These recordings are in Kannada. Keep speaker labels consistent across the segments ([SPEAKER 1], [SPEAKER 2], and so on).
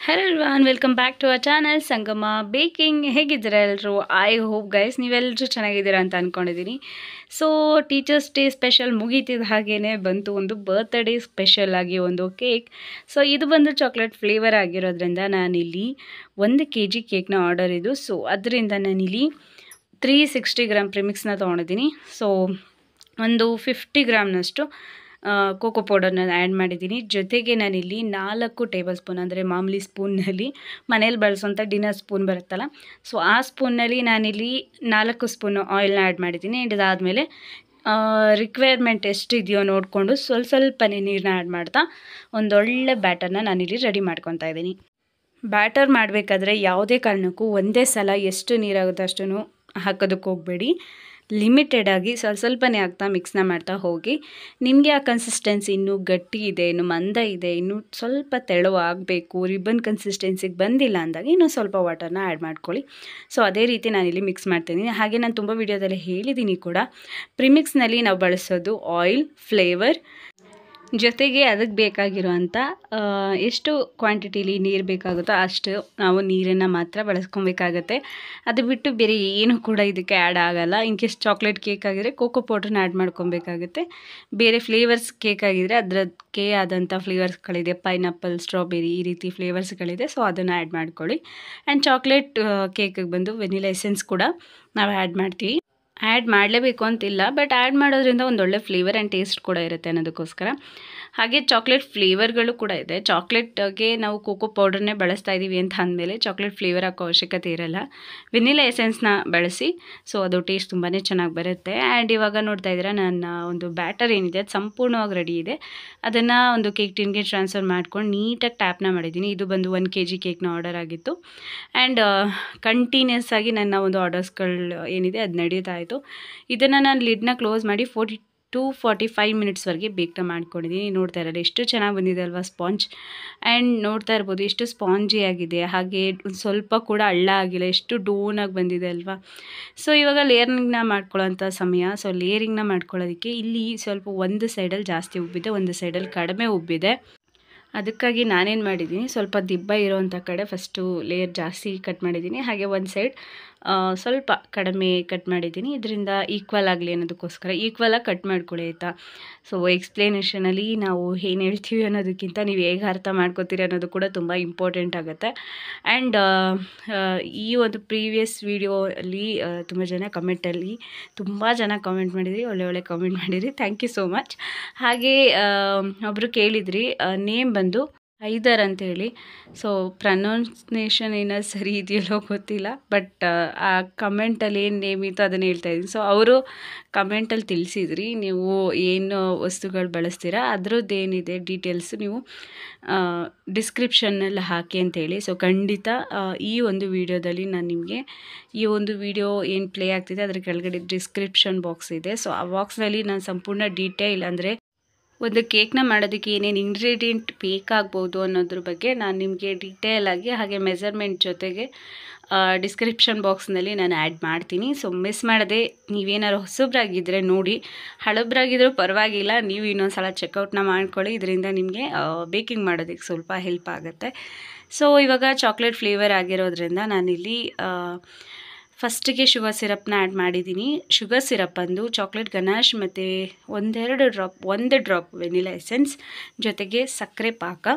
[SPEAKER 1] Hello everyone, welcome back to our channel Sangama baking. ಹೇಗಿದ್ದೀರಾ ಎಲ್ಲರೂ? ಐ ಹೋಪ್ ಗೈಸ್ ನೀವೆಲ್ಲರೂ ಚೆನ್ನಾಗಿದ್ದೀರಾ ಅಂತ ಅಂದ್ಕೊಂಡಿದ್ದೀನಿ. ಸೊ ಟೀಚರ್ಸ್ ಡೇ ಸ್ಪೆಷಲ್ ಮುಗೀತಿದ್ದ ಹಾಗೇ ಬಂತು ಒಂದು ಬರ್ತ್ಡೇ ಸ್ಪೆಷಲ್ ಆಗಿ ಒಂದು ಕೇಕ್. ಸೊ ಇದು ಬಂದು ಚಾಕ್ಲೇಟ್ ಫ್ಲೇವರ್ ಆಗಿರೋದ್ರಿಂದ ನಾನಿಲ್ಲಿ 1 kg ಕೇಕ್ನ ಆರ್ಡರ್ ಇದು. ಸೊ ಅದರಿಂದ ನಾನಿಲ್ಲಿ 360 ಗ್ರಾಮ್ ಪ್ರಿಮಿಕ್ಸ್ನ ತೊಗೊಂಡಿದ್ದೀನಿ. ಸೊ ಒಂದು 50 ಗ್ರಾಮ್ನಷ್ಟು ಕೋಕೋ ಪೌಡರ್ನ ಆ್ಯಡ್ ಮಾಡಿದ್ದೀನಿ. ಜೊತೆಗೆ ನಾನಿಲ್ಲಿ 4 ಟೇಬಲ್ ಸ್ಪೂನ್ ಅಂದರೆ ಮಾಮೂಲಿ ಸ್ಪೂನ್ನಲ್ಲಿ ಮನೇಲಿ ಬಳಸೋಂಥ ಡಿನ್ನರ್ ಸ್ಪೂನ್ ಬರುತ್ತಲ್ಲ, ಸೊ ಆ ಸ್ಪೂನ್ನಲ್ಲಿ ನಾನಿಲ್ಲಿ 4 ಸ್ಪೂನು ಆಯಿಲ್ನ ಆ್ಯಡ್ ಮಾಡಿದ್ದೀನಿ. ಆ್ಯಂಡ್ ಇದಾದಮೇಲೆ ರಿಕ್ವೈರ್ಮೆಂಟ್ ಎಷ್ಟಿದೆಯೋ ನೋಡಿಕೊಂಡು ಸ್ವಲ್ಪನೇ ನೀರನ್ನ ಆ್ಯಡ್ ಮಾಡ್ತಾ ಒಂದೊಳ್ಳೆ ಬ್ಯಾಟರ್ನ ನಾನಿಲ್ಲಿ ರೆಡಿ ಮಾಡ್ಕೊತಾ ಇದ್ದೀನಿ. ಬ್ಯಾಟರ್ ಮಾಡಬೇಕಾದ್ರೆ ಯಾವುದೇ ಕಾರಣಕ್ಕೂ ಒಂದೇ ಸಲ ಎಷ್ಟು ನೀರಾಗುತ್ತೋ ಅಷ್ಟನ್ನು ಹಾಕೋದಕ್ಕೆ ಹೋಗಬೇಡಿ. ಲಿಮಿಟೆಡಾಗಿ ಸ್ವಲ್ಪನೇ ಆಗ್ತಾ ಮಿಕ್ಸ್ನ ಮಾಡ್ತಾ ಹೋಗಿ. ನಿಮಗೆ ಆ ಕನ್ಸಿಸ್ಟೆನ್ಸಿ ಇನ್ನೂ ಗಟ್ಟಿ ಇದೆ, ಇನ್ನು ಮಂದ ಇದೆ, ಇನ್ನೂ ಸ್ವಲ್ಪ ತೆಳುವಾಗಬೇಕು, ರಿಬ್ಬನ್ ಕನ್ಸಿಸ್ಟೆನ್ಸಿಗೆ ಬಂದಿಲ್ಲ ಅಂದಾಗ ಇನ್ನೂ ಸ್ವಲ್ಪ ವಾಟರ್ನ ಆ್ಯಡ್ ಮಾಡ್ಕೊಳ್ಳಿ. ಸೊ ಅದೇ ರೀತಿ ನಾನಿಲ್ಲಿ ಮಿಕ್ಸ್ ಮಾಡ್ತಿದ್ದೀನಿ. ಹಾಗೆ ನಾನು ತುಂಬ ವೀಡಿಯೋದಲ್ಲಿ ಹೇಳಿದ್ದೀನಿ ಕೂಡ, ಪ್ರಿಮಿಕ್ಸ್ನಲ್ಲಿ ನಾವು ಬಳಸೋದು ಆಯಿಲ್, ಫ್ಲೇವರ್, ಜೊತೆಗೆ ಅದಕ್ಕೆ ಬೇಕಾಗಿರುವಂಥ ಎಷ್ಟು ಕ್ವಾಂಟಿಟಿಲಿ ನೀರು ಬೇಕಾಗುತ್ತೋ ಅಷ್ಟು ನಾವು ನೀರನ್ನು ಮಾತ್ರ ಬಳಸ್ಕೊಬೇಕಾಗತ್ತೆ. ಅದು ಬಿಟ್ಟು ಬೇರೆ ಏನು ಕೂಡ ಇದಕ್ಕೆ ಆ್ಯಡ್ ಆಗೋಲ್ಲ. ಇನ್ ಕೇಸ್ ಚಾಕ್ಲೇಟ್ ಕೇಕ್ ಆಗಿದ್ರೆ ಕೋಕೋ ಪೌಡ್ರನ್ನ ಆ್ಯಡ್ ಮಾಡ್ಕೊಬೇಕಾಗುತ್ತೆ. ಬೇರೆ ಫ್ಲೇವರ್ಸ್ ಕೇಕ್ ಆಗಿದ್ರೆ ಅದಕ್ಕೆ ಆದಂಥ ಫ್ಲೇವರ್ಸ್ಗಳಿದೆ, ಪೈನಾಪಲ್, ಸ್ಟ್ರಾಬೆರಿ, ಈ ರೀತಿ ಫ್ಲೇವರ್ಸ್ಗಳಿದೆ. ಸೊ ಅದನ್ನು ಆ್ಯಡ್ ಮಾಡ್ಕೊಳ್ಳಿ. ಆ್ಯಂಡ್ ಚಾಕ್ಲೇಟ್ ಕೇಕಿಗೆ ಬಂದು ವೆನಿಲಾ ಎಸೆನ್ಸ್ ಕೂಡ ನಾವು ಆ್ಯಡ್ ಮಾಡ್ತೀವಿ. ಆ್ಯಡ್ ಮಾಡಲೇಬೇಕು ಅಂತಿಲ್ಲ, ಬಟ್ ಆ್ಯಡ್ ಮಾಡೋದ್ರಿಂದ ಒಂದೊಳ್ಳೆ ಫ್ಲೇವರ್ ಆ್ಯಂಡ್ ಟೇಸ್ಟ್ ಕೂಡ ಇರುತ್ತೆ ಅನ್ನೋದಕ್ಕೋಸ್ಕರ. ಹಾಗೆ ಚಾಕ್ಲೇಟ್ ಫ್ಲೇವರ್ಗಳು ಕೂಡ ಇದೆ. ಚಾಕ್ಲೇಟ್ಗೆ ನಾವು ಕೋಕೋ ಪೌಡರ್ನೇ ಬಳಸ್ತಾ ಇದ್ದೀವಿ ಅಂತ ಅಂದಮೇಲೆ ಚಾಕ್ಲೇಟ್ ಫ್ಲೇವರ್ ಹಾಕೋ ಅವಶ್ಯಕತೆ ಇರಲ್ಲ. ವೆನಿಲಾ ಎಸೆನ್ಸ್ನ ಬಳಸಿ, ಸೊ ಅದು ಟೇಸ್ಟ್ ತುಂಬಾ ಚೆನ್ನಾಗಿ ಬರುತ್ತೆ. ಆ್ಯಂಡ್ ಇವಾಗ ನೋಡ್ತಾ ಇದ್ದೀರಾ, ನನ್ನ ಒಂದು ಬ್ಯಾಟರ್ ಏನಿದೆ ಅದು ಸಂಪೂರ್ಣವಾಗಿ ರೆಡಿ ಇದೆ. ಅದನ್ನು ಒಂದು ಕೇಕ್ ಟಿನ್ಗೆ ಟ್ರಾನ್ಸ್ಫರ್ ಮಾಡ್ಕೊಂಡು ನೀಟಾಗಿ ಟ್ಯಾಪ್ನ ಮಾಡಿದ್ದೀನಿ. ಇದು ಬಂದು 1 kg ಕೇಕ್ನ ಆರ್ಡರ್ ಆಗಿತ್ತು. ಆ್ಯಂಡ್ ಕಂಟಿನ್ಯೂಸ್ ಆಗಿ ನನ್ನ ಒಂದು ಆರ್ಡರ್ಸ್ಗಳು ಏನಿದೆ ಅದು ನಡೀತಾ ಇತ್ತು. ಇದನ್ನು ನಾನು ಲಿಡ್ನ ಕ್ಲೋಸ್ ಮಾಡಿ 40 to 45 ಮಿನಿಟ್ಸ್ವರೆಗೆ ಬೇಕ್ನ ಮಾಡ್ಕೊಂಡಿದ್ದೀನಿ. ನೋಡ್ತಾ ಇರಲ್ಲ ಎಷ್ಟು ಚೆನ್ನಾಗಿ ಬಂದಿದೆ ಅಲ್ವಾ ಸ್ಪಾಂಜ್. ಆ್ಯಂಡ್ ನೋಡ್ತಾ ಇರ್ಬೋದು ಎಷ್ಟು ಸ್ಪಾಂಜಿ ಆಗಿದೆ, ಹಾಗೆ ಸ್ವಲ್ಪ ಕೂಡ ಹಳ್ಳ ಆಗಿಲ್ಲ, ಎಷ್ಟು ಡೋನಾಗಿ ಬಂದಿದೆ ಅಲ್ವಾ. ಸೊ ಇವಾಗ ಲೇಯರಿಂಗ್ನ ಮಾಡ್ಕೊಳ್ಳೋಂಥ ಸಮಯ. ಸೊ ಲೇಯರಿಂಗ್ನ ಮಾಡ್ಕೊಳ್ಳೋದಕ್ಕೆ ಇಲ್ಲಿ ಸ್ವಲ್ಪ ಒಂದು ಸೈಡಲ್ಲಿ ಜಾಸ್ತಿ ಉಬ್ಬಿದೆ, ಒಂದು ಸೈಡಲ್ಲಿ ಕಡಿಮೆ ಉಬ್ಬಿದೆ. ಅದಕ್ಕಾಗಿ ನಾನೇನು ಮಾಡಿದ್ದೀನಿ, ಸ್ವಲ್ಪ ದಿಬ್ಬ ಇರೋವಂಥ ಕಡೆ ಫಸ್ಟು ಲೇಯರ್ ಜಾಸ್ತಿ ಕಟ್ ಮಾಡಿದ್ದೀನಿ, ಹಾಗೆ ಒಂದು ಸೈಡ್ ಸ್ವಲ್ಪ ಕಡಿಮೆ ಕಟ್ ಮಾಡಿದ್ದೀನಿ. ಇದರಿಂದ ಈಕ್ವಲ್ ಆಗಲಿ ಅನ್ನೋದಕ್ಕೋಸ್ಕರ ಈಕ್ವಲಾಗಿ ಕಟ್ ಮಾಡ್ಕೊಳ್ಳಿ ಆಯಿತಾ. ಸೊ ಎಕ್ಸ್ಪ್ಲೇನೇಷನಲ್ಲಿ ನಾವು ಏನು ಹೇಳ್ತೀವಿ ಅನ್ನೋದಕ್ಕಿಂತ ನೀವು ಹೇಗೆ ಅರ್ಥ ಮಾಡ್ಕೋತೀರಿ ಅನ್ನೋದು ಕೂಡ ತುಂಬ ಇಂಪಾರ್ಟೆಂಟ್ ಆಗುತ್ತೆ. ಆ್ಯಂಡ್ ಈ ಒಂದು ಪ್ರೀವಿಯಸ್ ವಿಡಿಯೋಲಿ ತುಂಬ ಜನ ಕಮೆಂಟಲ್ಲಿ ತುಂಬ ಜನ ಕಾಮೆಂಟ್ ಮಾಡಿದ್ರಿ, ಒಳ್ಳೆ ಕಾಮೆಂಟ್ ಮಾಡಿದ್ರಿ, ಥ್ಯಾಂಕ್ ಯು ಸೋ ಮಚ್. ಹಾಗೆ ಒಬ್ಬರು ಕೇಳಿದ್ರಿ ನೇಮ್ ಬಂದು ಹೈದರ್ ಅಂತೇಳಿ. ಸೊ ಪ್ರೊನೌನ್ಸಿಯೇಷನ್ ಏನಾದ್ರು ಸರಿ ಇದೆಯಲ್ಲೋ ಗೊತ್ತಿಲ್ಲ, ಬಟ್ ಆ ಕಮೆಂಟಲ್ಲಿ ಏನು ನೇಮ್ ಇತ್ತು ಅದನ್ನು ಹೇಳ್ತಾ ಇದ್ದೀನಿ. ಸೊ ಅವರು ಕಮೆಂಟಲ್ಲಿ ತಿಳಿಸಿದ್ರಿ, ನೀವು ಏನು ವಸ್ತುಗಳು ಬಳಸ್ತೀರಾ ಅದರದ್ದೇನಿದೆ ಡೀಟೇಲ್ಸ್ ನೀವು ಡಿಸ್ಕ್ರಿಪ್ಷನ್ನಲ್ಲಿ ಹಾಕಿ ಅಂತೇಳಿ. ಸೊ ಖಂಡಿತ ಈ ಒಂದು ವಿಡಿಯೋದಲ್ಲಿ ನಾನು ನಿಮಗೆ ಈ ಒಂದು ವಿಡಿಯೋ ಏನು ಪ್ಲೇ ಆಗ್ತಿದೆ ಅದರ ಕೆಳಗಡೆ ಡಿಸ್ಕ್ರಿಪ್ಷನ್ ಬಾಕ್ಸ್ ಇದೆ. ಸೊ ಆ ಬಾಕ್ಸ್ನಲ್ಲಿ ನಾನು ಸಂಪೂರ್ಣ ಡೀಟೇಲ್ ಅಂದರೆ ಒಂದು ಕೇಕ್ನ ಮಾಡೋದಕ್ಕೆ ಏನೇನು ಇಂಗ್ರೀಡಿಯೆಂಟ್ ಬೇಕಾಗ್ಬೋದು ಅನ್ನೋದ್ರ ಬಗ್ಗೆ ನಾನು ನಿಮಗೆ ಡೀಟೇಲಾಗಿ ಹಾಗೆ ಮೆಜರ್ಮೆಂಟ್ ಜೊತೆಗೆ ಡಿಸ್ಕ್ರಿಪ್ಷನ್ ಬಾಕ್ಸ್ನಲ್ಲಿ ನಾನು ಆ್ಯಡ್ ಮಾಡ್ತೀನಿ. ಸೊ ಮಿಸ್ ಮಾಡದೆ ನೀವೇನಾದ್ರು ಹೊಸಬ್ರಾಗಿದ್ದರೆ ನೋಡಿ, ಹಳಬ್ರಾಗಿದ್ದರೂ ಪರವಾಗಿಲ್ಲ, ನೀವು ಇನ್ನೊಂದು ಸಲ ಚೆಕ್ಔಟ್ನ ಮಾಡ್ಕೊಳ್ಳಿ. ಇದರಿಂದ ನಿಮಗೆ ಬೇಕಿಂಗ್ ಮಾಡೋದಕ್ಕೆ ಸ್ವಲ್ಪ ಹೆಲ್ಪ್ ಆಗುತ್ತೆ. ಸೊ ಇವಾಗ ಚಾಕ್ಲೇಟ್ ಫ್ಲೇವರ್ ಆಗಿರೋದ್ರಿಂದ ನಾನಿಲ್ಲಿ ಫಸ್ಟಿಗೆ ಶುಗರ್ ಸಿರಪ್ನ ಆ್ಯಡ್ ಮಾಡಿದ್ದೀನಿ. ಶುಗರ್ ಸಿರಪ್ ಬಂದು ಚಾಕ್ಲೇಟ್ ಗನಾಶ್ ಮತ್ತು ಒಂದು ಡ್ರಾಪ್ ವೆನಿಲಾ ಎಸೆನ್ಸ್ ಜೊತೆಗೆ ಸಕ್ಕರೆ ಪಾಕ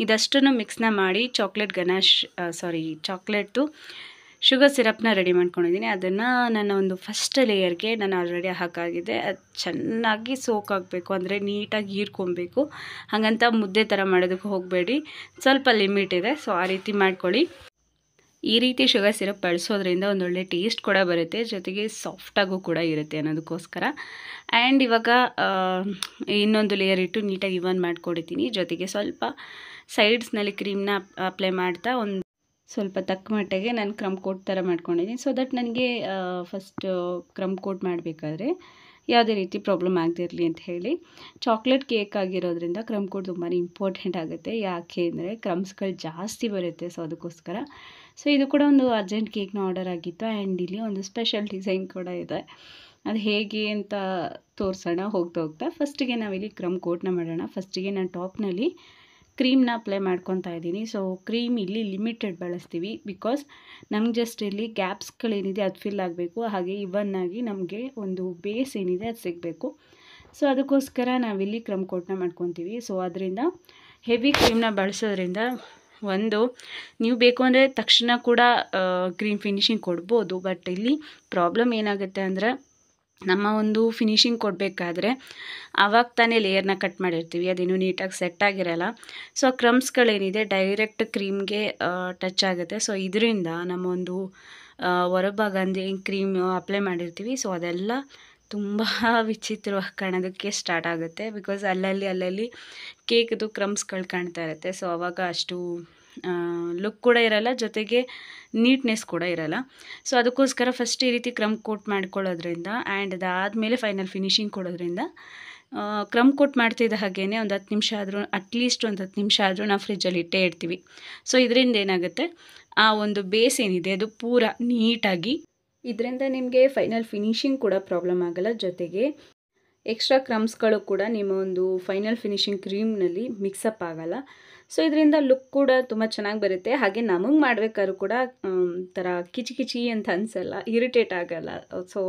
[SPEAKER 1] ಇದಷ್ಟನ್ನು ಮಿಕ್ಸ್ನ ಮಾಡಿ ಚಾಕ್ಲೇಟ್ದು ಶುಗರ್ ಸಿರಪ್ನ ರೆಡಿ ಮಾಡ್ಕೊಂಡಿದ್ದೀನಿ. ಅದನ್ನು ನನ್ನ ಒಂದು ಫಸ್ಟ್ ಲೇಯರ್ಗೆ ನಾನು ಆಲ್ರೆಡಿ ಹಾಕಾಗಿದೆ. ಅದು ಚೆನ್ನಾಗಿ ಸೋಕ್ ಆಗಬೇಕು, ಅಂದರೆ ನೀಟಾಗಿ ಹೀರ್ಕೊಬೇಕು. ಹಾಗಂತ ಮುದ್ದೆ ಥರ ಮಾಡೋದಕ್ಕೆ ಹೋಗಬೇಡಿ, ಸ್ವಲ್ಪ ಲಿಮಿಟ್ ಇದೆ. ಸೊ ಆ ರೀತಿ ಮಾಡ್ಕೊಳ್ಳಿ. ಈ ರೀತಿ ಶುಗರ್ ಸಿರಪ್ ಬಳಸೋದ್ರಿಂದ ಒಂದೊಳ್ಳೆ ಟೇಸ್ಟ್ ಕೂಡ ಬರುತ್ತೆ, ಜೊತೆಗೆ ಸಾಫ್ಟಾಗೂ ಕೂಡ ಇರುತ್ತೆ ಅನ್ನೋದಕ್ಕೋಸ್ಕರ. ಆ್ಯಂಡ್ ಇವಾಗ ಇನ್ನೊಂದು ಲೇಯರ್ ಇಟ್ಟು ನೀಟಾಗಿ ಇವನ್ ಮಾಡ್ಕೊಂಡಿದ್ದೀನಿ. ಜೊತೆಗೆ ಸ್ವಲ್ಪ ಸೈಡ್ಸ್ನಲ್ಲಿ ಕ್ರೀಮ್ನ ಅಪ್ಲೈ ಮಾಡ್ತಾ ಒಂದು ಸ್ವಲ್ಪ ತಕ್ಕ ಮಟ್ಟಿಗೆ ನಾನು ಕ್ರಮ್ ಕೋಟ್ ಥರ ಮಾಡ್ಕೊಂಡಿದ್ದೀನಿ. ಸೊ ದಟ್ ನನಗೆ ಫಸ್ಟ್ ಕ್ರಮ್ ಕೋಟ್ ಮಾಡಬೇಕಾದ್ರೆ ಯಾವುದೇ ರೀತಿ ಪ್ರಾಬ್ಲಮ್ ಆಗದಿರಲಿ ಅಂತ ಹೇಳಿ. ಚಾಕ್ಲೇಟ್ ಕೇಕ್ ಆಗಿರೋದ್ರಿಂದ ಕ್ರಮ್ ಕೋಟ್ ತುಂಬಾ ಇಂಪಾರ್ಟೆಂಟ್ ಆಗುತ್ತೆ. ಯಾಕೆ ಅಂದರೆ ಕ್ರಮ್ಸ್ಗಳು ಜಾಸ್ತಿ ಬರುತ್ತೆ, ಸೊ ಅದಕ್ಕೋಸ್ಕರ. ಸೊ ಇದು ಕೂಡ ಒಂದು ಅರ್ಜೆಂಟ್ ಕೇಕ್ನ ಆರ್ಡರ್ ಆಗಿತ್ತು. ಆ್ಯಂಡ್ ಇಲ್ಲಿ ಒಂದು ಸ್ಪೆಷಲ್ ಡಿಸೈನ್ ಕೂಡ ಇದೆ, ಅದು ಹೇಗೆ ಅಂತ ತೋರಿಸೋಣ ಹೋಗ್ತಾ. ಫಸ್ಟಿಗೆ ನಾವಿಲ್ಲಿ ಕ್ರಮ್ ಕೋಟ್ನ ಮಾಡೋಣ. ಫಸ್ಟಿಗೆ ನಾನು ಟಾಪ್ನಲ್ಲಿ ಕ್ರೀಮ್ನ ಅಪ್ಲೈ ಮಾಡ್ಕೊತಾ ಇದ್ದೀನಿ. ಸೊ ಕ್ರೀಮ್ ಇಲ್ಲಿ ಲಿಮಿಟೆಡ್ ಬಳಸ್ತೀವಿ, ಬಿಕಾಸ್ ನಮ್ಗೆ ಜಸ್ಟ್ ಇಲ್ಲಿ ಗ್ಯಾಪ್ಸ್ಗಳೇನಿದೆ ಅದು ಫಿಲ್ ಆಗಬೇಕು, ಹಾಗೆ ಇವನ್ನಾಗಿ ನಮಗೆ ಒಂದು ಬೇಸ್ ಏನಿದೆ ಅದು ಸಿಗಬೇಕು. ಸೊ ಅದಕ್ಕೋಸ್ಕರ ನಾವಿಲ್ಲಿ ಕ್ರಮ್ ಕೋಟ್ನ ಮಾಡ್ಕೊತೀವಿ. ಸೊ ಅದರಿಂದ ಹೆವಿ ಕ್ರೀಮ್ನ ಬಳಸೋದ್ರಿಂದ ಒಂದು ನೀವು ಬೇಕು ಅಂದರೆ ತಕ್ಷಣ ಕೂಡ ಕ್ರೀಮ್ ಫಿನಿಶಿಂಗ್ ಕೊಡ್ಬೋದು. ಬಟ್ ಇಲ್ಲಿ ಪ್ರಾಬ್ಲಮ್ ಏನಾಗುತ್ತೆ ಅಂದರೆ ನಮ್ಮ ಒಂದು ಫಿನಿಶಿಂಗ್ ಕೊಡಬೇಕಾದ್ರೆ ಆವಾಗ ತಾನೇ ಲೇಯರ್ನ ಕಟ್ ಮಾಡಿರ್ತೀವಿ, ಅದೇನು ನೀಟಾಗಿ ಸೆಟ್ ಆಗಿರಲ್ಲ. ಸೊ ಆ ಕ್ರಮ್ಸ್ಗಳೇನಿದೆ ಡೈರೆಕ್ಟ್ ಕ್ರೀಮ್ಗೆ ಟಚ್ ಆಗುತ್ತೆ. ಸೊ ಇದರಿಂದ ನಮ್ಮ ಒಂದು ಹೊರಭಾಗ ಅಂದರೆ ಕ್ರೀಮ್ ಅಪ್ಲೈ ಮಾಡಿರ್ತೀವಿ, ಸೊ ಅದೆಲ್ಲ ತುಂಬ ವಿಚಿತ್ರವಾಗಿ ಕಾಣೋದಕ್ಕೆ ಸ್ಟಾರ್ಟ್ ಆಗುತ್ತೆ. ಬಿಕಾಸ್ ಅಲ್ಲಲ್ಲಿ ಕೇಕ್ದು ಕ್ರಮ್ಸ್ಗಳು ಕಾಣ್ತಾ ಇರುತ್ತೆ. ಸೊ ಆವಾಗ ಅಷ್ಟು ಲುಕ್ ಕೂಡ ಇರಲ್ಲ, ಜೊತೆಗೆ ನೀಟ್ನೆಸ್ ಕೂಡ ಇರಲ್ಲ. ಸೊ ಅದಕ್ಕೋಸ್ಕರ ಫಸ್ಟ್ ಈ ರೀತಿ ಕ್ರಮ್ ಕೋಟ್ ಮಾಡ್ಕೊಳ್ಳೋದ್ರಿಂದ ಆ್ಯಂಡ್ ಅದಾದಮೇಲೆ ಫೈನಲ್ ಫಿನಿಶಿಂಗ್ ಕೊಡೋದ್ರಿಂದ ಕ್ರಮ್ ಕೋಟ್ ಮಾಡ್ತಿದ್ದ ಹಾಗೇ ಒಂದು 10 ನಿಮಿಷ ಆದರೂ, ಅಟ್ಲೀಸ್ಟ್ ಒಂದು 10 ನಿಮಿಷ ಆದರೂ ನಾವು ಫ್ರಿಜ್ಜಲ್ಲಿ ಇಟ್ಟೇ ಇಡ್ತೀವಿ. ಸೊ ಇದರಿಂದ ಏನಾಗುತ್ತೆ, ಆ ಒಂದು ಬೇಸ್ ಏನಿದೆ ಅದು ಪೂರ ನೀಟಾಗಿ, ಇದರಿಂದ ನಿಮಗೆ ಫೈನಲ್ ಫಿನಿಶಿಂಗ್ ಕೂಡ ಪ್ರಾಬ್ಲಮ್ ಆಗಲ್ಲ, ಜೊತೆಗೆ ಎಕ್ಸ್ಟ್ರಾ ಕ್ರಮ್ಸ್ಗಳು ಕೂಡ ನಿಮ್ಮ ಒಂದು ಫೈನಲ್ ಫಿನಿಶಿಂಗ್ ಕ್ರೀಮ್ನಲ್ಲಿ ಮಿಕ್ಸಪ್ ಆಗಲ್ಲ. ಸೊ ಇದರಿಂದ ಲುಕ್ ಕೂಡ ತುಂಬ ಚೆನ್ನಾಗಿ ಬರುತ್ತೆ. ಹಾಗೆ ನಮಗೆ ಮಾಡಬೇಕಾದ್ರೂ ಕೂಡ ಥರ ಕಿಚಿ ಅಂತ ಅನಿಸಲ್ಲ, ಇರಿಟೇಟ್ ಆಗಲ್ಲ. ಸೊ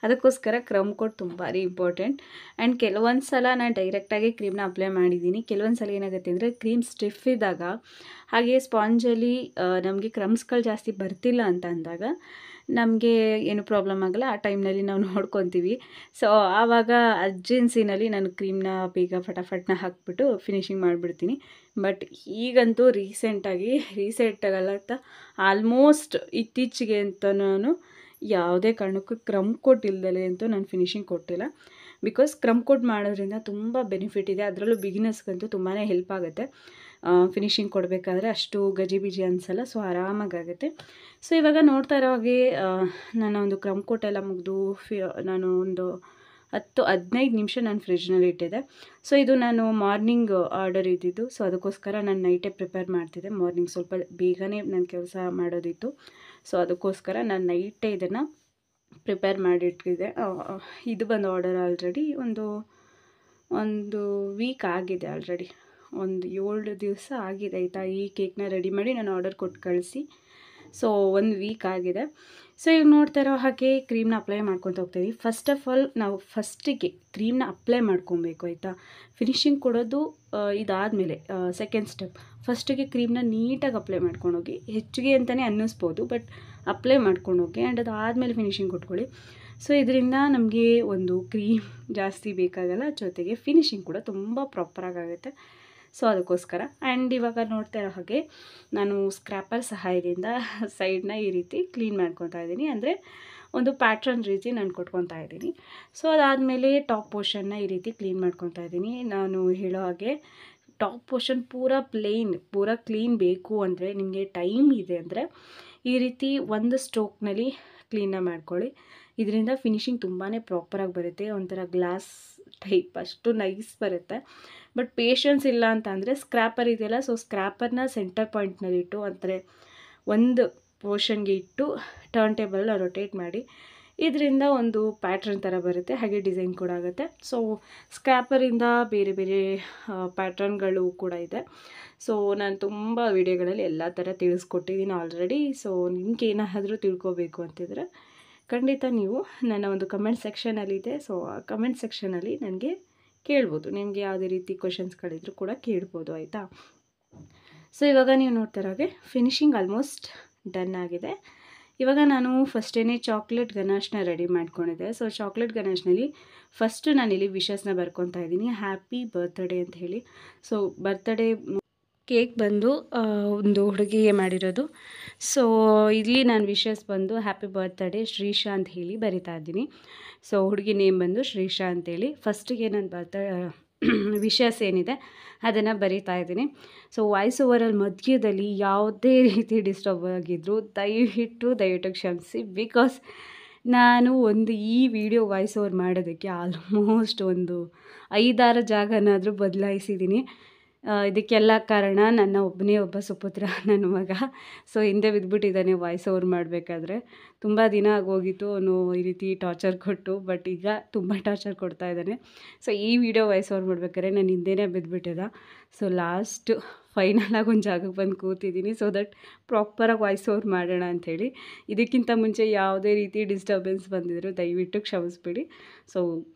[SPEAKER 1] ಅದಕ್ಕೋಸ್ಕರ ಕ್ರಮ್ ಕೋಟ್ ತುಂಬ ಇಂಪಾರ್ಟೆಂಟ್. ಆ್ಯಂಡ್ ಕೆಲವೊಂದು ಸಲ ನಾನು ಡೈರೆಕ್ಟಾಗಿ ಕ್ರೀಮ್ನ ಅಪ್ಲೈ ಮಾಡಿದ್ದೀನಿ. ಕೆಲವೊಂದು ಸಲ ಏನಾಗುತ್ತೆ ಅಂದರೆ ಕ್ರೀಮ್ ಸ್ಟಿಫ್ ಇದ್ದಾಗ, ಹಾಗೆ ಸ್ಪಾಂಜಲ್ಲಿ ನಮಗೆ ಕ್ರಮ್ಸ್ಗಳು ಜಾಸ್ತಿ ಬರ್ತಿಲ್ಲ ಅಂತ ಅಂದಾಗ ನಮಗೆ ಏನು ಪ್ರಾಬ್ಲಮ್ ಆಗಲ್ಲ. ಆ ಟೈಮ್ನಲ್ಲಿ ನಾವು ನೋಡ್ಕೊತೀವಿ. ಸೊ ಆವಾಗ ಅರ್ಜೆನ್ಸಿನಲ್ಲಿ ನಾನು ಕ್ರೀಮ್ನ ಬೇಗ ಫಟಾಫಟ್ನ ಹಾಕ್ಬಿಟ್ಟು ಫಿನಿಶಿಂಗ್ ಮಾಡಿಬಿಡ್ತೀನಿ. ಬಟ್ ಈಗಂತೂ ರೀಸೆಂಟಾಗಲ್ಲ, ಆಲ್ಮೋಸ್ಟ್ ಇತ್ತೀಚೆಗೆ ಅಂತ ನಾನು ಯಾವುದೇ ಕಾರಣಕ್ಕೂ ಕ್ರಮ್ ಕೋಟ್ ಇಲ್ದಲೆ ಅಂತೂ ನಾನು ಫಿನಿಶಿಂಗ್ ಕೊಟ್ಟಿಲ್ಲ. ಬಿಕಾಸ್ ಕ್ರಮ್ ಕೋಟ್ ಮಾಡೋದ್ರಿಂದ ತುಂಬ ಬೆನಿಫಿಟ್ ಇದೆ. ಅದರಲ್ಲೂ ಬಿಗಿನರ್ಸ್ಗಂತೂ ತುಂಬಾ ಹೆಲ್ಪ್ ಆಗುತ್ತೆ. ಫಿನಿಶಿಂಗ್ ಕೊಡಬೇಕಾದ್ರೆ ಅಷ್ಟು ಗಜಿಬಿಜಿ ಅನಿಸಲ್ಲ. ಸೊ ಆರಾಮಾಗುತ್ತೆ. ಸೊ ಇವಾಗ ನೋಡ್ತಾ ಇರೋ ಹಾಗೆ ನನ್ನ ಒಂದು ಕ್ರಮ್ ಕೋಟ್ ಎಲ್ಲ ಮುಗಿದು ನಾನು ಒಂದು 10-15 ನಿಮಿಷ ನಾನು ಫ್ರಿಜ್ನಲ್ಲಿ ಇಟ್ಟಿದ್ದೆ. ಸೊ ಇದು ನಾನು ಮಾರ್ನಿಂಗ್ ಆರ್ಡರ್ ಇದ್ದಿದ್ದು. ಸೊ ಅದಕ್ಕೋಸ್ಕರ ನಾನು ನೈಟೇ ಪ್ರಿಪೇರ್ ಮಾಡ್ತಿದ್ದೆ. ಮಾರ್ನಿಂಗ್ ಸ್ವಲ್ಪ ಬೇಗನೆ ನನ್ನ ಕೆಲಸ ಮಾಡೋದಿತ್ತು. ಸೊ ಅದಕ್ಕೋಸ್ಕರ ನಾನು ನೈಟೇ ಇದನ್ನು ಪ್ರಿಪೇರ್ ಮಾಡಿಟ್ಟಿದ್ದೆ. ಇದು ಬಂದು ಆರ್ಡರ್ ಆಲ್ರೆಡಿ ಒಂದು ವೀಕ್ ಆಗಿದೆ. ಆಲ್ರೆಡಿ ಒಂದು 7 ದಿವಸ ಆಗಿದೆ ಆಯಿತಾ. ಈ ಕೇಕ್ನ ರೆಡಿ ಮಾಡಿ ನಾನು ಆರ್ಡರ್ ಕೊಟ್ಟು ಕಳಿಸಿ. ಸೊ 1 ವೀಕ್ ಆಗಿದೆ. ಸೊ ಈಗ ನೋಡ್ತಾ ಇರೋ ಹಾಗೆ ಕ್ರೀಮ್ನ ಅಪ್ಲೈ ಮಾಡ್ಕೊತ ಹೋಗ್ತಾಯಿದ್ದೀವಿ. ಫಸ್ಟ್ ಆಫ್ ಆಲ್ ನಾವು ಫಸ್ಟಿಗೆ ಕ್ರೀಮ್ನ ಅಪ್ಲೈ ಮಾಡ್ಕೊಬೇಕು ಆಯಿತಾ. ಫಿನಿಶಿಂಗ್ ಕೊಡೋದು ಇದಾದಮೇಲೆ ಸೆಕೆಂಡ್ ಸ್ಟೆಪ್. ಫಸ್ಟಿಗೆ ಕ್ರೀಮ್ನ ನೀಟಾಗಿ ಅಪ್ಲೈ ಮಾಡ್ಕೊಂಡೋಗಿ, ಹೆಚ್ಚಿಗೆ ಅಂತಲೇ ಅನ್ನಿಸ್ಬೋದು, ಬಟ್ ಅಪ್ಲೈ ಮಾಡ್ಕೊಂಡೋಗಿ ಆ್ಯಂಡ್ ಅದಾದಮೇಲೆ ಫಿನಿಶಿಂಗ್ ಕೊಟ್ಕೊಳ್ಳಿ. ಸೊ ಇದರಿಂದ ನಮಗೆ ಒಂದು ಕ್ರೀಮ್ ಜಾಸ್ತಿ ಬೇಕಾಗಲ್ಲ, ಜೊತೆಗೆ ಫಿನಿಶಿಂಗ್ ಕೂಡ ತುಂಬ ಪ್ರಾಪರಾಗುತ್ತೆ. ಸೊ ಅದಕ್ಕೋಸ್ಕರ. ಆ್ಯಂಡ್ ಇವಾಗ ನೋಡ್ತಾ ಇರೋ ಹಾಗೆ ನಾನು ಸ್ಕ್ರ್ಯಾಪರ್ ಸಹಾಯದಿಂದ ಸೈಡ್ನ ಈ ರೀತಿ ಕ್ಲೀನ್ ಮಾಡ್ಕೊತಾ ಇದ್ದೀನಿ. ಅಂದರೆ ಒಂದು ಪ್ಯಾಟ್ರನ್ ರೀತಿ ನಾನು ಕೊಟ್ಕೊತಾ ಇದ್ದೀನಿ. ಸೊ ಅದಾದಮೇಲೆ ಟಾಪ್ ಪೋರ್ಷನ್ನ ಈ ರೀತಿ ಕ್ಲೀನ್ ಮಾಡ್ಕೊತಾ ಇದ್ದೀನಿ. ನಾನು ಹೇಳೋ ಹಾಗೆ ಟಾಪ್ ಪೋರ್ಷನ್ ಪೂರ ಕ್ಲೀನ್ ಬೇಕು ಅಂದರೆ, ನಿಮಗೆ ಟೈಮ್ ಇದೆ ಅಂದರೆ ಈ ರೀತಿ ಒಂದು ಸ್ಟ್ರೋಕ್ನಲ್ಲಿ ಕ್ಲೀನ ಮಾಡ್ಕೊಳ್ಳಿ. ಇದರಿಂದ ಫಿನಿಶಿಂಗ್ ತುಂಬಾ ಪ್ರಾಪರಾಗಿ ಬರುತ್ತೆ. ಒಂಥರ ಗ್ಲಾಸ್ ಟೈಪ್ ಅಷ್ಟು ನೈಸ್ ಬರುತ್ತೆ. ಬಟ್ ಪೇಷನ್ಸ್ ಇಲ್ಲ ಅಂತ ಅಂದರೆ ಸ್ಕ್ರ್ಯಾಪರ್ ಇದೆಯಲ್ಲ, ಸೊ ಸ್ಕ್ರ್ಯಾಪರ್ನ ಸೆಂಟರ್ ಪಾಯಿಂಟ್ನಲ್ಲಿಟ್ಟು, ಅಂದರೆ ಒಂದು ಪೋರ್ಷನ್ಗೆ ಇಟ್ಟು ಟರ್ನ್ ಟೇಬಲ್ನ ರೊಟೇಟ್ ಮಾಡಿ, ಇದರಿಂದ ಒಂದು ಪ್ಯಾಟ್ರನ್ ಥರ ಬರುತ್ತೆ, ಹಾಗೆ ಡಿಸೈನ್ ಕೂಡ ಆಗುತ್ತೆ. ಸೊ ಸ್ಕ್ರ್ಯಾಪರಿಂದ ಬೇರೆ ಬೇರೆ ಪ್ಯಾಟ್ರನ್ಗಳು ಕೂಡ ಇದೆ. ಸೊ ನಾನು ತುಂಬ ವಿಡಿಯೋಗಳಲ್ಲಿ ಎಲ್ಲ ಥರ ತಿಳಿಸ್ಕೊಟ್ಟಿದ್ದೀನಿ ಆಲ್ರೆಡಿ. ಸೊ ನಿಮ್ಗೆ ಏನಾದರೂ ತಿಳ್ಕೊಬೇಕು ಅಂತಿದ್ರೆ ಖಂಡಿತ ನೀವು ನನ್ನ ಒಂದು ಕಮೆಂಟ್ ಸೆಕ್ಷನಲ್ಲಿದೆ. ಸೊ ಆ ಕಮೆಂಟ್ ಸೆಕ್ಷನಲ್ಲಿ ನನಗೆ ಕೇಳ್ಬೋದು. ನಿಮಗೆ ಯಾವುದೇ ರೀತಿ ಕ್ವೆಶನ್ಸ್ಗಳಿದ್ರು ಕೂಡ ಕೇಳ್ಬೋದು ಆಯಿತಾ. ಸೊ ಇವಾಗ ನೀವು ನೋಡ್ತಾ ಇರೋ ಹಾಗೆ ಫಿನಿಶಿಂಗ್ ಆಲ್ಮೋಸ್ಟ್ ಡನ್ ಆಗಿದೆ. ಇವಾಗ ನಾನು ಫಸ್ಟೇ ಚಾಕ್ಲೇಟ್ ಗನಾಶ್ನ ರೆಡಿ ಮಾಡ್ಕೊಂಡಿದ್ದೆ. ಸೊ ಚಾಕ್ಲೇಟ್ ಗನಾಶ್ನಲ್ಲಿ ಫಸ್ಟು ನಾನಿಲ್ಲಿ ವಿಶಸ್ನ ಬರ್ಕೊತಾ ಇದ್ದೀನಿ, ಹ್ಯಾಪಿ ಬರ್ತ್ಡೇ ಅಂತ ಹೇಳಿ. ಸೊ ಬರ್ತ್ಡೇ ಕೇಕ್ ಬಂದು ಒಂದು ಹುಡುಗಿಗೆ ಮಾಡಿರೋದು. ಸೊ ಇಲ್ಲಿ ನಾನು ವಿಶಸ್ ಬಂದು ಹ್ಯಾಪಿ ಬರ್ತ್ಡೇ ಶ್ರೀಶಾ ಅಂತ ಹೇಳಿ ಬರಿತಾ ಇದ್ದೀನಿ. ಸೊ ಹುಡುಗಿ ನೇಮ್ ಬಂದು ಶ್ರೀಶಾ ಅಂತೇಳಿ ಫಸ್ಟಿಗೆ ನಾನು ವಿಶಸ್ ಏನಿದೆ ಅದನ್ನು ಬರಿತಾ ಇದ್ದೀನಿ. ಸೊ ವಾಯ್ಸ್ ಓವರಲ್ಲಿ ಮಧ್ಯದಲ್ಲಿ ಯಾವುದೇ ರೀತಿ ಡಿಸ್ಟರ್ಬ್ ಆಗಿದ್ದರೂ ದಯವಿಟ್ಟು ಕ್ಷಮಿಸಿ. ಬಿಕಾಸ್ ನಾನು ಈ ವಿಡಿಯೋ ವಾಯ್ಸ್ ಓವರ್ ಮಾಡೋದಕ್ಕೆ ಆಲ್ಮೋಸ್ಟ್ ಒಂದು 5-6 ಜಾಗನಾದರೂ ಬದಲಾಯಿಸಿದ್ದೀನಿ. ಇದಕ್ಕೆಲ್ಲ ಕಾರಣ ನನ್ನ ಒಬ್ಬ ಸುಪುತ್ರ, ನನ್ನ ಮಗ. ಸೊ ಹಿಂದೆ ಬಿದ್ದುಬಿಟ್ಟಿದ್ದಾನೆ ವಾಯ್ಸ್ ಓವರ್ ಮಾಡಬೇಕಾದ್ರೆ. ತುಂಬ ದಿನ ಆಗೋಗಿತ್ತು ಅವನು ಈ ರೀತಿ ಟಾರ್ಚರ್ ಕೊಟ್ಟು, ಬಟ್ ಈಗ ತುಂಬ ಟಾರ್ಚರ್ ಕೊಡ್ತಾ ಇದ್ದಾನೆ. ಸೊ ಈ ವಿಡಿಯೋ ವಾಯ್ಸ್ ಓವರ್ ಮಾಡ್ಬೇಕಾದ್ರೆ ನಾನು ಹಿಂದೆನೇ ಬಿದ್ದುಬಿಟ್ಟಿದ್ದ. ಸೊ ಲಾಸ್ಟ್ ಫೈನಲಾಗಿ ಒಂದು ಜಾಗಕ್ಕೆ ಬಂದು ಕೂತಿದ್ದೀನಿ ಸೊ ದಟ್ ಪ್ರಾಪರಾಗಿ ವಾಯ್ಸ್ ಓವರ್ ಮಾಡೋಣ ಅಂಥೇಳಿ. ಇದಕ್ಕಿಂತ ಮುಂಚೆ ಯಾವುದೇ ರೀತಿ ಡಿಸ್ಟರ್ಬೆನ್ಸ್ ಬಂದಿದ್ರು ದಯವಿಟ್ಟು ಕ್ಷಮಿಸ್ಬಿಡಿ. ಸೊ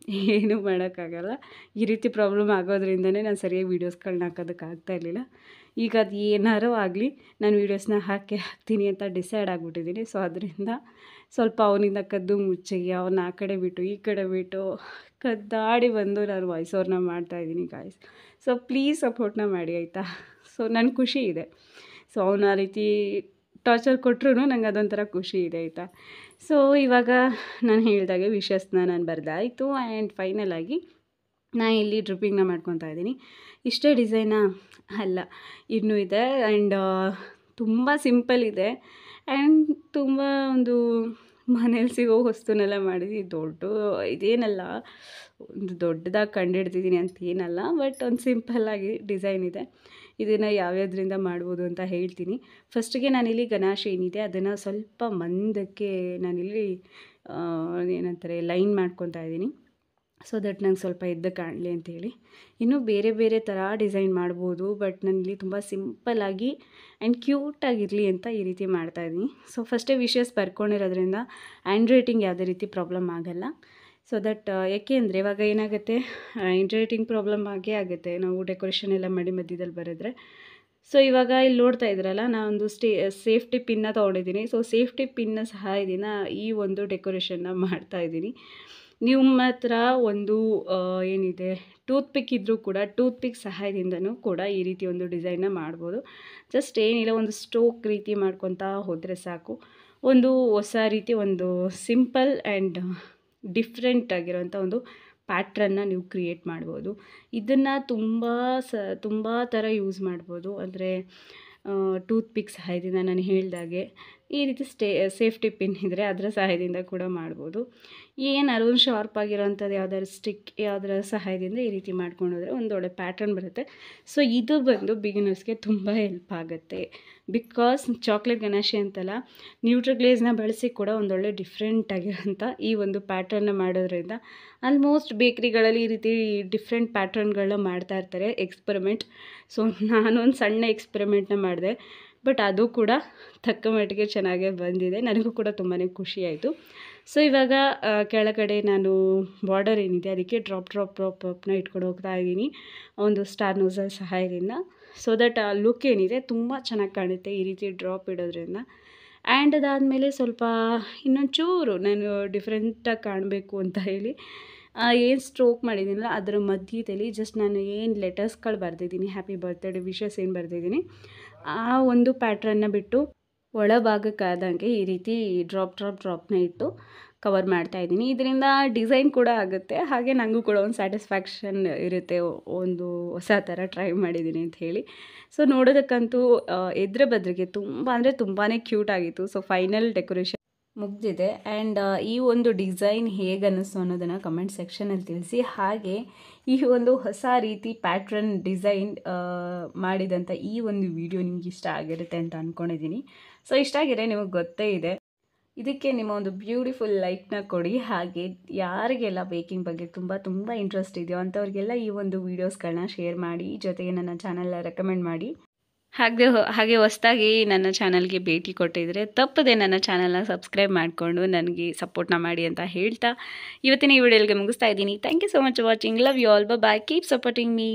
[SPEAKER 1] ಏನೂ ಮಾಡೋಕ್ಕಾಗಲ್ಲ. ಈ ರೀತಿ ಪ್ರಾಬ್ಲಮ್ ಆಗೋದ್ರಿಂದನೇ ನಾನು ಸರಿಯಾಗಿ ವೀಡಿಯೋಸ್ಗಳನ್ನ ಹಾಕೋದಕ್ಕಾಗ್ತಾ ಇರಲಿಲ್ಲ. ಈಗ ಅದು ಏನಾರು ಆಗಲಿ ನಾನು ವೀಡಿಯೋಸ್ನ ಹಾಕ್ತೀನಿ ಅಂತ ಡಿಸೈಡ್ ಆಗಿಬಿಟ್ಟಿದ್ದೀನಿ. ಸೊ ಅದರಿಂದ ಸ್ವಲ್ಪ ಅವನಿಂದ ಕದ್ದು ಮುಚ್ಚಿ ಅವನ್ನ ಆ ಕಡೆ ಬಿಟ್ಟು ಈ ಕಡೆ ಬಿಟ್ಟು ಕದ್ದಾಡಿ ಬಂದು ನಾನು ವಾಯ್ಸ್ ಓವರ್ನ ಮಾಡ್ತಾಯಿದ್ದೀನಿ ಗಾಯ್ಸ್. ಸೊ ಪ್ಲೀಸ್ ಸಪೋರ್ಟ್ನ ಮಾಡಿ ಆಯಿತಾ. ಸೊ ನನಗೆ ಖುಷಿ ಇದೆ. ಸೊ ಅವನು ಆ ರೀತಿ ಟಾರ್ಚರ್ ಕೊಟ್ಟರು ನಂಗೆ ಅದೊಂಥರ ಖುಷಿ ಇದೆ ಆಯಿತಾ. ಸೊ ಇವಾಗ ನಾನು ಹೇಳಿದಾಗೆ ವಿಷಸ್ನ ನಾನು ಬರೆದಾಯಿತು ಆ್ಯಂಡ್ ಫೈನಲಾಗಿ ನಾನು ಇಲ್ಲಿ ಡ್ರಿಪ್ಪಿಂಗ್ನ ಮಾಡ್ಕೊತಾ ಇದ್ದೀನಿ. ಇಷ್ಟೇ ಡಿಸೈನಾ ಅಲ್ಲ, ಇನ್ನೂ ಇದೆ ಆ್ಯಂಡ್ ತುಂಬ ಸಿಂಪಲ್ ಇದೆ ಆ್ಯಂಡ್ ತುಂಬ ಒಂದು ಮನೇಲಿ ಸಿಗೋ ವಸ್ತುನೆಲ್ಲ ಮಾಡಿದ್ವಿ. ಇದೇನಲ್ಲ ಒಂದು ದೊಡ್ಡದಾಗಿ ಕಂಡುಹಿಡ್ದಿದ್ದೀನಿ ಅಂತ ಏನಲ್ಲ, ಬಟ್ ಒಂದು ಸಿಂಪಲ್ಲಾಗಿ ಡಿಸೈನ್ ಇದೆ. ಇದನ್ನು ಯಾವ್ಯಾವುದರಿಂದ ಮಾಡ್ಬೋದು ಅಂತ ಹೇಳ್ತೀನಿ. ಫಸ್ಟಿಗೆ ನಾನಿಲ್ಲಿ ಗಣೇಶ ಏನಿದೆ ಅದನ್ನು ಸ್ವಲ್ಪ ಮಂದಕ್ಕೆ ನಾನಿಲ್ಲಿ ಏನಂತಾರೆ ಲೈನ್ ಮಾಡ್ಕೊತಾ ಇದ್ದೀನಿ. ಸೊ ದಟ್ ನಂಗೆ ಸ್ವಲ್ಪ ಎದ್ದು ಕಾಣಲಿ ಅಂತೇಳಿ. ಇನ್ನೂ ಬೇರೆ ಬೇರೆ ಥರ ಡಿಸೈನ್ ಮಾಡ್ಬೋದು, ಬಟ್ ನಾನಿಲ್ಲಿ ತುಂಬ ಸಿಂಪಲ್ಲಾಗಿ ಆ್ಯಂಡ್ ಕ್ಯೂಟಾಗಿರಲಿ ಅಂತ ಈ ರೀತಿ ಮಾಡ್ತಾಯಿದ್ದೀನಿ. ಸೊ ಫಸ್ಟೇ ವಿಷಸ್ ಬರ್ಕೊಂಡಿರೋದ್ರಿಂದ ಹ್ಯಾಂಡ್ ರೈಟಿಂಗ್ ಯಾವುದೇ ರೀತಿ ಪ್ರಾಬ್ಲಮ್ ಆಗೋಲ್ಲ. ಸೊ ದಟ್ ಏಕೆ ಅಂದರೆ ಇವಾಗ ಏನಾಗುತ್ತೆ, ಹ್ಯಾಂಡ್ ರೈಟಿಂಗ್ ಪ್ರಾಬ್ಲಮ್ ಆಗೇ ಆಗುತ್ತೆ ನಾವು ಡೆಕೋರೇಷನ್ ಎಲ್ಲ ಮಾಡಿ ಮಧ್ಯದಲ್ಲಿ ಬರೆದ್ರೆ. ಸೊ ಇವಾಗ ಇಲ್ಲಿ ನೋಡ್ತಾ ಇದ್ರಲ್ಲ, ನಾನೊಂದು ಸೇಫ್ಟಿ ಪಿನ್ನ ತೊಗೊಂಡಿದ್ದೀನಿ. ಸೊ ಸೇಫ್ಟಿ ಪಿನ್ನ ಸಹಾಯದಿಂದ ಈ ಒಂದು ಡೆಕೋರೇಷನ್ನ ಮಾಡ್ತಾಯಿದ್ದೀನಿ. ನಿಮ್ಮ ಹತ್ರ ಒಂದು ಏನಿದೆ ಟೂತ್ಪಿಕ್ ಇದ್ದರೂ ಕೂಡ ಟೂತ್ಪಿಕ್ ಸಹಾಯದಿಂದನೂ ಕೂಡ ಈ ರೀತಿ ಒಂದು ಡಿಸೈನ್ನ ಮಾಡ್ಬೋದು. ಜಸ್ಟ್ ಏನಿಲ್ಲ, ಒಂದು ಸ್ಟ್ರೋಕ್ ರೀತಿ ಮಾಡ್ಕೊತಾ ಹೋದರೆ ಸಾಕು. ಒಂದು ಹೊಸ ರೀತಿ ಒಂದು ಸಿಂಪಲ್ ಆ್ಯಂಡ್ ಡಿಫ್ರೆಂಟ್ ಆಗಿರೋಂಥ ಒಂದು ಪ್ಯಾಟ್ರನ್ನ ನೀವು ಕ್ರಿಯೇಟ್ ಮಾಡ್ಬೋದು. ಇದನ್ನು ತುಂಬ ಥರ ಯೂಸ್ ಮಾಡ್ಬೋದು. ಅಂದರೆ ಟೂತ್ಪಿಕ್ ಸಹಾಯದಿಂದ ನಾನು ಹೇಳಿದಾಗೆ ಈ ರೀತಿ ಸೇಫ್ಟಿ ಪಿನ್ ಇದ್ದರೆ ಅದರ ಸಹಾಯದಿಂದ ಕೂಡ ಮಾಡ್ಬೋದು. ಏನಾದ್ರು ಒಂದು ಶಾರ್ಪ್ ಆಗಿರೋಂಥದ್ದು ಯಾವ್ದಾದ್ರು ಸ್ಟಿಕ್ ಯಾವುದರ ಸಹಾಯದಿಂದ ಈ ರೀತಿ ಮಾಡ್ಕೊಂಡೋದ್ರೆ ಒಂದೊಳ್ಳೆ ಪ್ಯಾಟ್ರನ್ ಬರುತ್ತೆ. ಸೊ ಇದು ಬಂದು ಬಿಗಿನರ್ಸ್ಗೆ ತುಂಬ ಹೆಲ್ಪ್ ಆಗುತ್ತೆ. ಬಿಕಾಸ್ ಚಾಕ್ಲೇಟ್ ಗಣೇಶ ಅಂತಲ್ಲ, ನ್ಯೂಟ್ರಿಗ್ಲೇಸ್ನ ಬಳಸಿ ಕೂಡ ಒಂದೊಳ್ಳೆ ಡಿಫ್ರೆಂಟ್ ಆಗಿರೋಂಥ ಈ ಒಂದು ಪ್ಯಾಟ್ರನ್ನ ಮಾಡೋದ್ರಿಂದ ಆಲ್ಮೋಸ್ಟ್ ಬೇಕ್ರಿಗಳಲ್ಲಿ ಈ ರೀತಿ ಡಿಫ್ರೆಂಟ್ ಪ್ಯಾಟ್ರನ್ಗಳನ್ನ ಮಾಡ್ತಾ ಇರ್ತಾರೆ ಎಕ್ಸ್ಪರಿಮೆಂಟ್. ಸೊ ನಾನೊಂದು ಸಣ್ಣ ಎಕ್ಸ್ಪರಿಮೆಂಟ್ನ ಮಾಡಿದೆ, ಬಟ್ ಅದು ಕೂಡ ತಕ್ಕ ಮಟ್ಟಿಗೆ ಚೆನ್ನಾಗೇ ಬಂದಿದೆ. ನನಗೂ ಕೂಡ ತುಂಬಾ ಖುಷಿ ಆಯಿತು. ಸೊ ಇವಾಗ ಕೆಳಗಡೆ ನಾನು ಬಾರ್ಡರ್ ಏನಿದೆ ಅದಕ್ಕೆ ಡ್ರಾಪ್ನ ಇಟ್ಕೊಂಡು ಹೋಗ್ತಾ ಇದ್ದೀನಿ ಒಂದು ಸ್ಟಾರ್ ನೋಸಲ್ ಸಹಾಯದಿಂದ. ಸೊ ದಟ್ ಆ ಲುಕ್ ಏನಿದೆ ತುಂಬ ಚೆನ್ನಾಗಿ ಕಾಣುತ್ತೆ ಈ ರೀತಿ ಡ್ರಾಪ್ ಇಡೋದ್ರಿಂದ. ಆ್ಯಂಡ್ ಅದಾದಮೇಲೆ ಸ್ವಲ್ಪ ಇನ್ನೊಂಚೂರು ನಾನು ಡಿಫ್ರೆಂಟಾಗಿ ಕಾಣಬೇಕು ಅಂತ ಹೇಳಿ ಏನು ಸ್ಟ್ರೋಕ್ ಮಾಡಿದ್ದೀನಲ್ಲ ಅದರ ಮಧ್ಯದಲ್ಲಿ ಜಸ್ಟ್ ನಾನು ಏನು ಲೆಟರ್ಸ್ಗಳು ಬರೆದಿದ್ದೀನಿ, ಹ್ಯಾಪಿ ಬರ್ತ್ಡೇ ವಿಶಸ್ ಏನು ಬರೆದಿದ್ದೀನಿ ಆ ಒಂದು ಪ್ಯಾಟ್ರನ್ನ ಬಿಟ್ಟು ಒಳಭಾಗಕ್ಕಾದಂಗೆ ಈ ರೀತಿ ಡ್ರಾಪ್ನ ಇಟ್ಟು ಕವರ್ ಮಾಡ್ತಾಯಿದ್ದೀನಿ. ಇದರಿಂದ ಡಿಸೈನ್ ಕೂಡ ಆಗುತ್ತೆ, ಹಾಗೆ ನನಗೂ ಕೂಡ ಒಂದು ಸ್ಯಾಟಿಸ್ಫ್ಯಾಕ್ಷನ್ ಇರುತ್ತೆ, ಒಂದು ಹೊಸ ಥರ ಟ್ರೈ ಮಾಡಿದ್ದೀನಿ ಅಂತ ಹೇಳಿ. ಸೊ ನೋಡೋದಕ್ಕಂತೂ ಎದುರು ಬದ್ರಿಗೆ ತುಂಬಾ ಕ್ಯೂಟ್ ಆಗಿತ್ತು. ಸೊ ಫೈನಲ್ ಡೆಕೋರೇಷನ್ ಮುಗ್ದಿದೆ ಆ್ಯಂಡ್ ಈ ಒಂದು ಡಿಸೈನ್ ಹೇಗೆ ಅನ್ನಿಸ್ತು ಅನ್ನೋದನ್ನು ಕಮೆಂಟ್ ಸೆಕ್ಷನಲ್ಲಿ ತಿಳಿಸಿ. ಹಾಗೆ ಈ ಒಂದು ಹೊಸ ರೀತಿ ಪ್ಯಾಟ್ರನ್ ಡಿಸೈನ್ ಮಾಡಿದಂಥ ಈ ಒಂದು ವಿಡಿಯೋ ನಿಮ್ಗೆ ಇಷ್ಟ ಆಗಿರುತ್ತೆ ಅಂತ ಅಂದ್ಕೊಂಡಿದ್ದೀನಿ. ಸೊ ಇಷ್ಟ ಆಗಿದ್ರೆ ನಿಮಗೆ ಗೊತ್ತೇ ಇದೆ, ಇದಕ್ಕೆ ನಿಮ್ಮ ಒಂದು ಬ್ಯೂಟಿಫುಲ್ ಲೈಕ್ನ ಕೊಡಿ. ಹಾಗೆ ಯಾರಿಗೆಲ್ಲ ಬೇಕಿಂಗ್ ಬಗ್ಗೆ ತುಂಬ ಇಂಟ್ರೆಸ್ಟ್ ಇದೆಯೋ ಅಂಥವ್ರಿಗೆಲ್ಲ ಈ ಒಂದು ವೀಡಿಯೋಸ್ಗಳನ್ನ ಶೇರ್ ಮಾಡಿ, ಜೊತೆಗೆ ನನ್ನ ಚಾನಲ್ನ ರೆಕಮೆಂಡ್ ಮಾಡಿ. ಹಾಗೆ ಹೊಸದಾಗಿ ನನ್ನ ಚಾನಲ್ಗೆ ಭೇಟಿ ಕೊಟ್ಟಿದ್ರೆ ತಪ್ಪದೆ ನನ್ನ ಚಾನಲ್ನ ಸಬ್ಸ್ಕ್ರೈಬ್ ಮಾಡಿಕೊಂಡು ನನಗೆ ಸಪೋರ್ಟ್ನ ಮಾಡಿ ಅಂತ ಹೇಳ್ತಾ ಇವತ್ತಿನ ಈ ವಿಡಿಯೋಗೆ ಮುಗಿಸ್ತಾ ಇದ್ದೀನಿ. Thank you so much watching. Love you all. Bye. Keep supporting me.